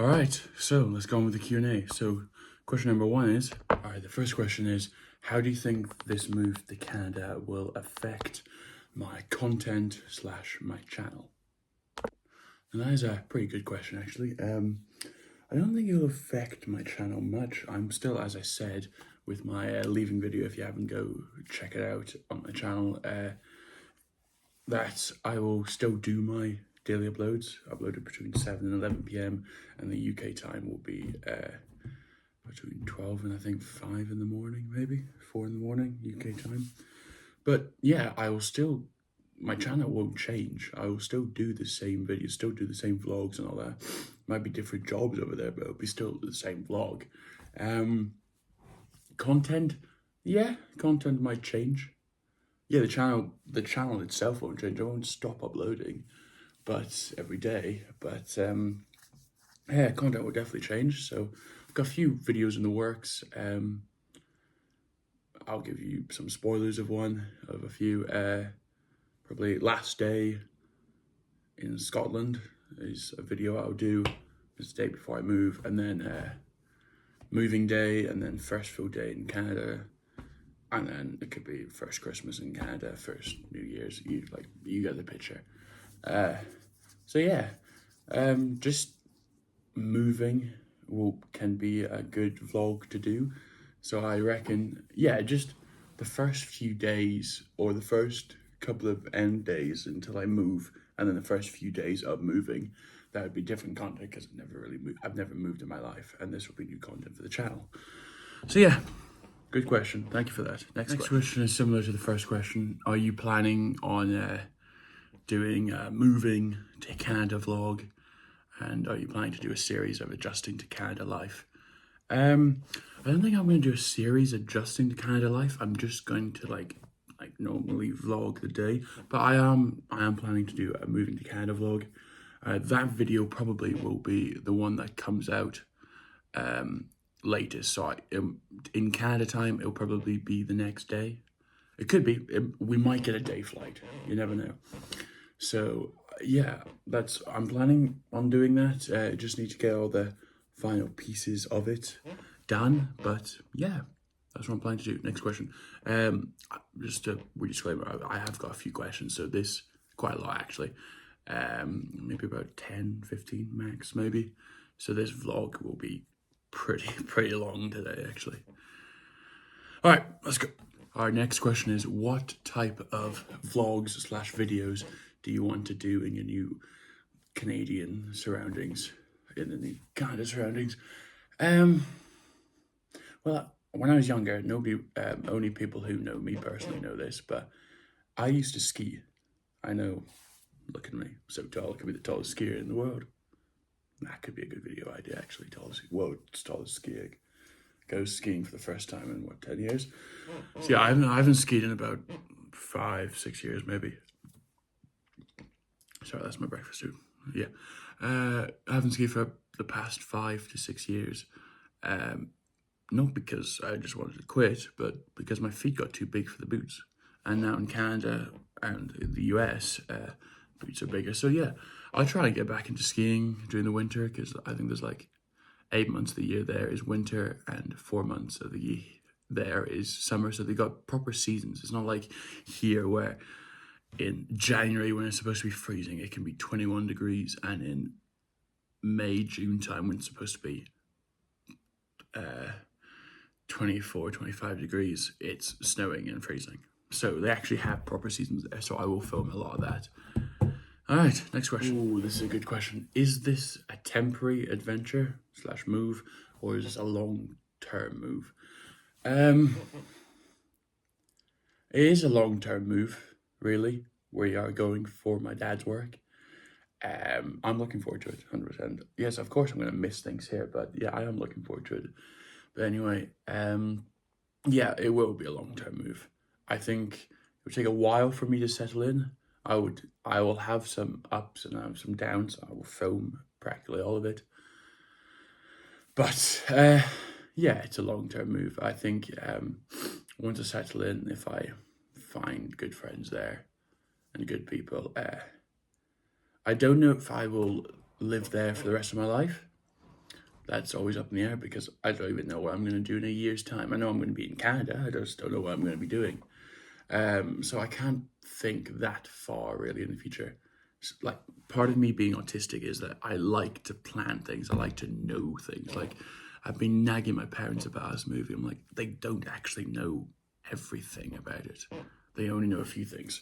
All right, so let's go on with the Q&A. So question number one is, the first question is, how do you think this move to Canada will affect my content / my channel? And that is a pretty good question, actually. I don't think it'll affect my channel much. I'm still, as I said, with my leaving video, if you haven't, go check it out on my channel, that I will still do my daily uploads, uploaded between 7 and 11 p.m. and the UK time will be between 12 and I think 5 in the morning, maybe 4 in the morning UK time. But yeah, I will still, my channel won't change. I will still do the same videos, still do the same vlogs and all that. Might be different jobs over there, but it'll be still the same vlog. Content, yeah, content might change. Yeah, the channel itself won't change. I won't stop uploading, but every day. But yeah, content will definitely change. So I've got a few videos in the works. I'll give you some spoilers of a few. Probably last day in Scotland is a video I'll do. It's the day before I move, and then moving day, and then first full day in Canada. And then it could be first Christmas in Canada, first New Year's. You get the picture. So yeah, just moving can be a good vlog to do. So I reckon, yeah, just the first few days or the first couple of end days until I move, and then the first few days of moving, that would be different content because I've never moved in my life, and this will be new content for the channel. So yeah, good question. Thank you for that. Next question is similar to the first question. Are you planning on doing a moving to Canada vlog? And are you planning to do a series of adjusting to Canada life? I don't think I'm going to do a series adjusting to Canada life. I'm just going to like normally vlog the day. But I am planning to do a moving to Canada vlog. That video probably will be the one that comes out latest. So in Canada time, it'll probably be the next day. It could be. We might get a day flight. You never know. So yeah, I'm planning on doing that. Just need to get all the final pieces of it done. But yeah, that's what I'm planning to do. Next question. Just a disclaimer, I have got a few questions, so this quite a lot actually. Maybe about 10, 15 max, maybe. So this vlog will be pretty long today, actually. All right, let's go. Our next question is, what type of vlogs / videos do you want to do in your new Canadian surroundings, in the new Canada surroundings? Well, when I was younger, nobody, only people who know me personally know this, but I used to ski. I know, look at me, so tall, I could be the tallest skier in the world. That could be a good video idea, actually. World's tallest skier. Goes skiing for the first time in, 10 years? So yeah, I haven't skied in about 5, 6 years, maybe. Sorry, that's my breakfast food. Yeah. I haven't skied for the past 5 to 6 years. Not because I just wanted to quit, but because my feet got too big for the boots. And now in Canada and the US, boots are bigger. So yeah, I'll try to get back into skiing during the winter, because I think there's like 8 months of the year there is winter and 4 months of the year there is summer. So they got proper seasons. It's not like here where in January when it's supposed to be freezing, it can be 21 degrees, and in May, June time when it's supposed to be 24, 25 degrees, it's snowing and freezing. So they actually have proper seasons there, so I will film a lot of that. All right, next question. Ooh, this is a good question. Is this a temporary adventure / move, or is this a long-term move? It is a long-term move, really. We are going for my dad's work. I'm looking forward to it, 100%. Yes, of course I'm going to miss things here, but yeah, I am looking forward to it. But anyway, yeah, it will be a long-term move. I think it would take a while for me to settle in. I will have some ups and I have some downs. I will film practically all of it. But yeah, it's a long-term move. I think once I settle in, if I find good friends there and good people, I don't know if I will live there for the rest of my life. that's always up in the air because I don't even know what I'm going to do in a year's time. I know I'm going to be in Canada. I just don't know what I'm going to be doing. So I can't think that far really in the future. Like, part of me being autistic is that I like to plan things. I like to know things. Like, I've been nagging my parents about this movie. I'm like, they don't actually know everything about it. They only know a few things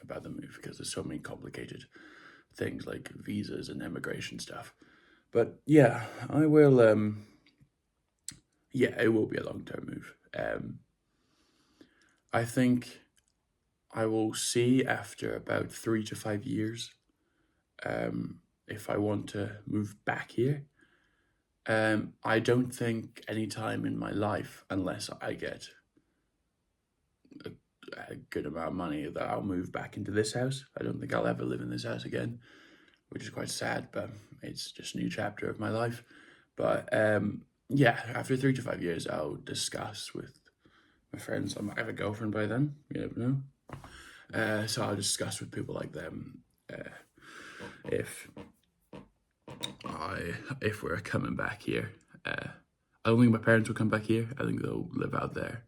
about the movie because there's so many complicated things like visas and immigration stuff. But yeah, I will. Yeah, it will be a long-term move. I think I will see after about 3 to 5 years if I want to move back here. I don't think any time in my life, unless I get a good amount of money, that I'll move back into this house. I don't think I'll ever live in this house again, which is quite sad, but it's just a new chapter of my life. But yeah, after 3 to 5 years, I'll discuss with my friends. I might have a girlfriend by then. You never know. So I'll discuss with people like them if if we're coming back here. I don't think my parents will come back here. I think they'll live out there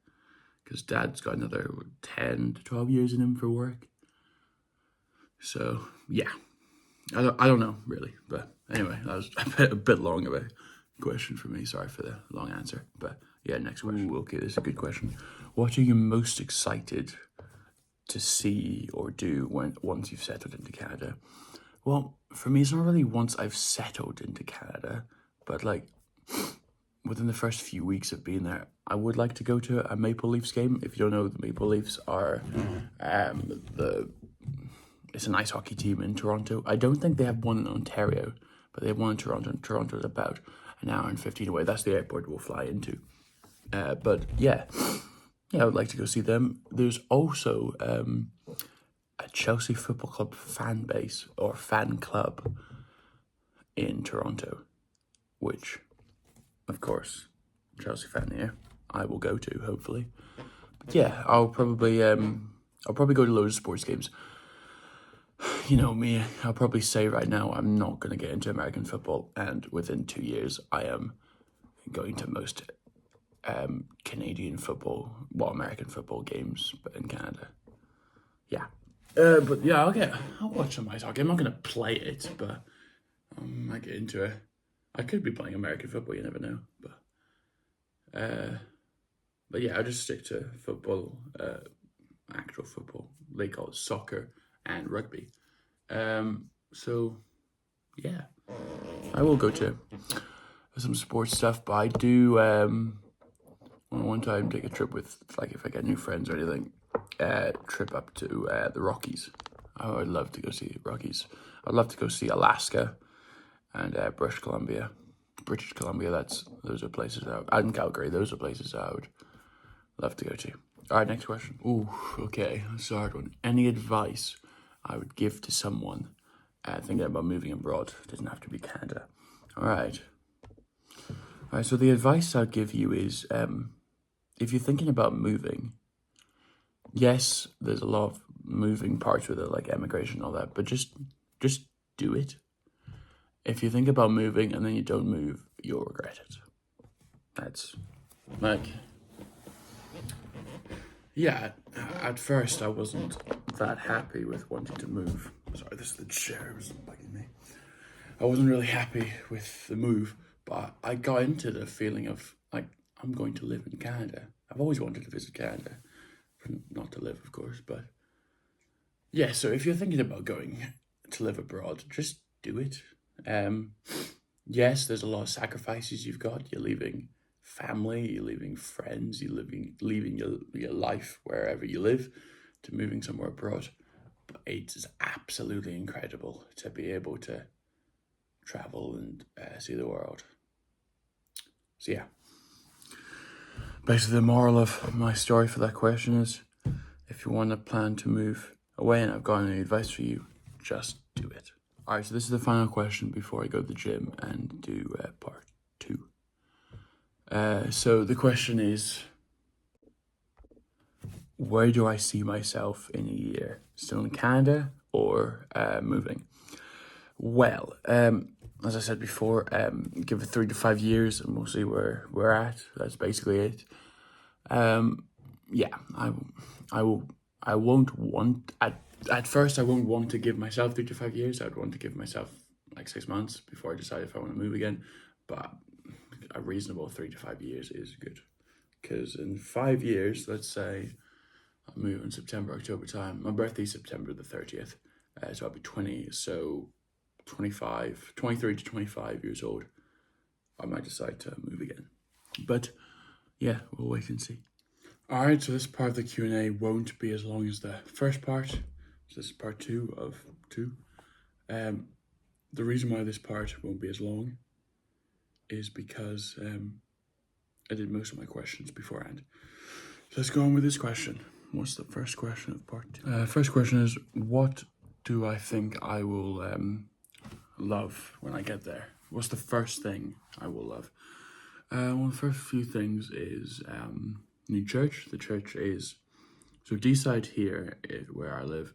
because Dad's got another 10 to 12 years in him for work. So yeah, I don't know really, but anyway, that was a bit long of a question for me. Sorry for the long answer, but yeah, next question. Ooh, okay, this is a good question. What are you most excited to see or do once you've settled into Canada? Well, for me, it's not really once I've settled into Canada, but like within the first few weeks of being there, I would like to go to a Maple Leafs game. If you don't know, the Maple Leafs are it's an ice hockey team in Toronto. I don't think they have one in Ontario, but they have one in Toronto, and Toronto is about an hour and 15 away. That's the airport we'll fly into. But yeah, I would like to go see them. There's also a Chelsea Football Club fan base or fan club in Toronto, which, of course, Chelsea fan here, I will go to hopefully. But yeah, I'll probably go to loads of sports games. You know me, I'll probably say right now I'm not going to get into American football, and within 2 years I am going to most Canadian football, American football games, but in Canada. Yeah. But yeah, I'll watch some ice hockey. I'm not going to play it, but I might get into it. I could be playing American football, you never know. But yeah, I'll just stick to football, actual football. They call it soccer and rugby. So yeah, I will go to some sports stuff, but I do one time take a trip with, like, if I get new friends or anything, trip up to the Rockies. I would love to go see Rockies. I'd love to go see Alaska and British Columbia. Those are places and Calgary. Those are places I would love to go to. All right, next question. Ooh, okay, that's a hard one. Any advice I would give to someone thinking about moving abroad? It doesn't have to be Canada. All right, so the advice I'd give you is if you're thinking about moving, yes, there's a lot of moving parts with it, like immigration and all that, but just do it. If you think about moving and then you don't move, you'll regret it. That's like, yeah, at first I wasn't that happy with wanting to move. Sorry, this is the chair, it was bugging me. I wasn't really happy with the move, but I got into the feeling of, like, I'm going to live in Canada. I've always wanted to visit Canada. Not to live, of course, but yeah, so if you're thinking about going to live abroad, just do it. Yes, there's a lot of sacrifices you've got. You're leaving family, you're leaving friends, you're leaving your life wherever you live to moving somewhere abroad. But it's absolutely incredible to be able to travel and see the world. So yeah, basically the moral of my story for that question is, if you want to plan to move away and I've got any advice for you, just do it. All right, so this is the final question before I go to the gym and do part 2. So the question is, where do I see myself in a year? Still in Canada or moving? Well, as I said before, give it 3 to 5 years and we'll see where we're at. That's basically it. Yeah, I won't want, at first I won't want to give myself 3 to 5 years. I'd want to give myself like 6 months before I decide if I want to move again. But a reasonable 3 to 5 years is good. Because in 5 years, let's say I move in September, October time. My birthday's September the 30th. So I'll be 20, so 25, 23 to 25 years old. I might decide to move again. But yeah, we'll wait and see. Alright, so this part of the Q&A won't be as long as the first part. So this is part 2 of 2. The reason why this part won't be as long is because I did most of my questions beforehand. So let's go on with this question. What's the first question of part 2? First question is, what do I think I will love when I get there? What's the first thing I will love? Well, the first few things is new church. The church is, so Deeside here, where I live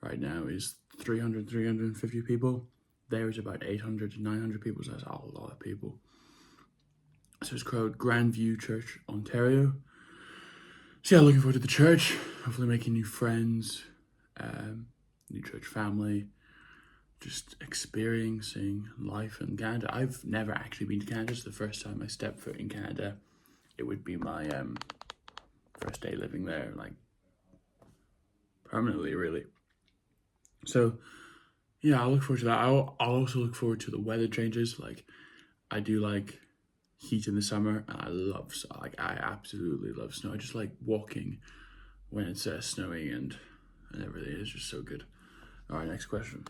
right now, is 350 people. There is about 800 to 900 people, so that's a lot of people. So it's called Grandview Church, Ontario. So yeah, looking forward to the church, hopefully making new friends, new church family, just experiencing life in Canada. I've never actually been to Canada. It's the first time I step foot in Canada. It would be my first day living there, like permanently, really. So yeah, I'll look forward to that. I'll also look forward to the weather changes. Like, I do like heat in the summer, and I absolutely love snow. I just like walking when it's snowing and everything. It's just so good. All right, next question.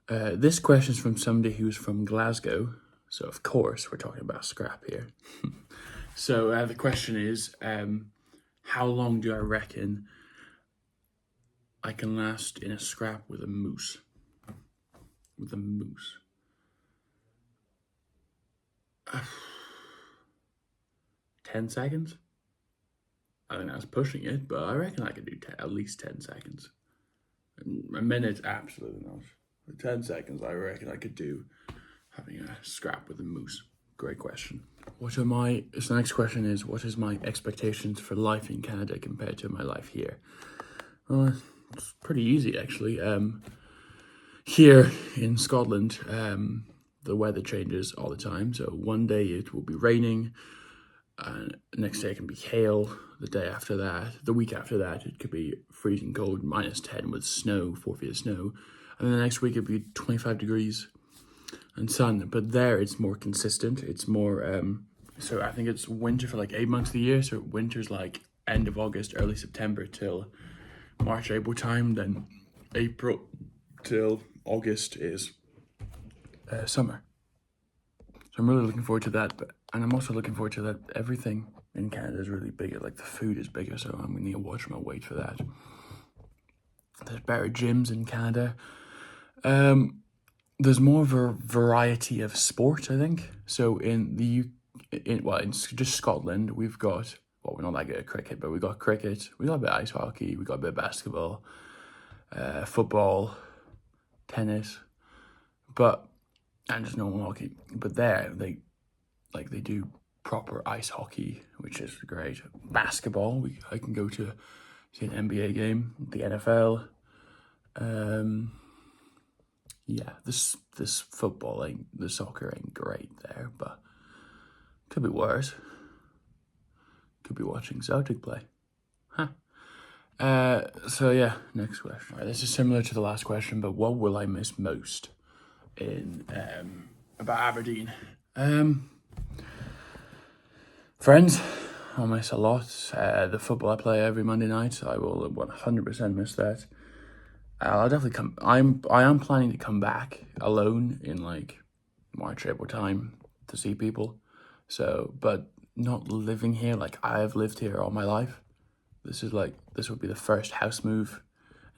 This question is from somebody who's from Glasgow, so of course we're talking about scrap here. So the question is, how long do I reckon I can last in a scrap with a moose? With a moose. 10 seconds? I think that's pushing it, but I reckon I could do at least 10 seconds. A minute, absolutely not. 10 seconds, I reckon I could do having a scrap with a moose. Great question. So the next question is, what is my expectations for life in Canada compared to my life here? Well, it's pretty easy, actually. Here in Scotland, the weather changes all the time. So one day it will be raining, and next day it can be hail. The day after that, the week after that, it could be freezing cold, -10 with snow, 4 feet of snow. And then the next week it'd be 25 degrees and sun. But there it's more consistent. It's more, so I think it's winter for like 8 months of the year. So winter's like end of August, early September till March, April time. Then April till August is summer. So I'm really looking forward to that. And I'm also looking forward to that everything in Canada is really bigger. Like the food is bigger, so I'm going to watch my weight for that. There's better gyms in Canada. There's more of a variety of sport, I think. So in just Scotland, we've got, well, we're not that good at cricket, but we've got cricket, we got a bit of ice hockey, we got a bit of basketball, football, tennis, and just normal hockey. But there, they do proper ice hockey, which is great. Basketball, I can go to see an NBA game, the NFL. Yeah, this football the soccer ain't great there, but could be worse. Could be watching Celtic play. So yeah, next question. Right, this is similar to the last question, but what will I miss most in about Aberdeen? Friends, I'll miss a lot. The football I play every Monday night, I will 100% miss that. I'll definitely come. I am planning to come back alone in like March, April time to see people. So, but not living here. Like, I have lived here all my life. This would be the first house move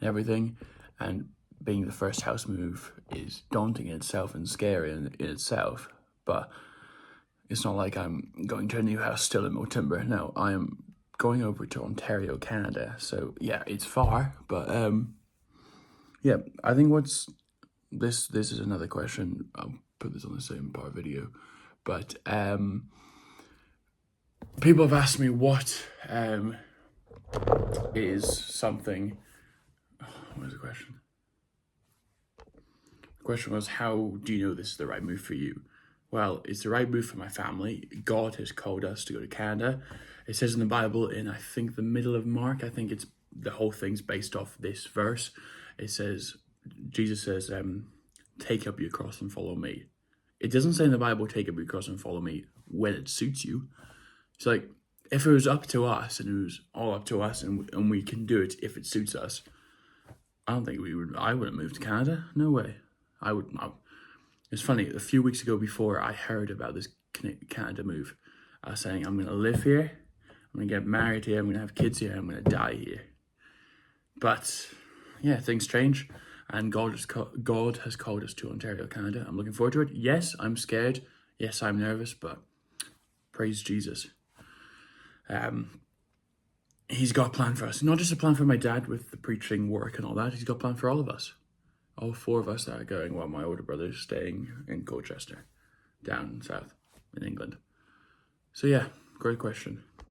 and everything. And being the first house move is daunting in itself and scary in itself. But it's not like I'm going to a new house still in Motimber. No, I am going over to Ontario, Canada. So yeah, it's far, but yeah, I think this is another question. put this on the same part video. But people have asked me what is something. What was the question? The question was, how do you know this is the right move for you? Well, it's the right move for my family. God has called us to go to Canada. It says in the Bible, in I think the middle of Mark, I think it's the whole thing's based off this verse. It says, Jesus says, take up your cross and follow me. It doesn't say in the Bible, take up your cross and follow me when it suits you. It's like, if it was up to us and it was all up to us and we can do it if it suits us, I wouldn't move to Canada. No way. It's funny, a few weeks ago before I heard about this Canada move, I was saying, I'm going to live here, I'm going to get married here, I'm going to have kids here, I'm going to die here. But yeah, things change, and God has called us to Ontario, Canada. I'm looking forward to it. Yes, I'm scared. Yes, I'm nervous, but praise Jesus. He's got a plan for us. Not just a plan for my dad with the preaching work and all that. He's got a plan for all of us. All 4 of us that are going, while my older brother's staying in Colchester, down south in England. So yeah, great question.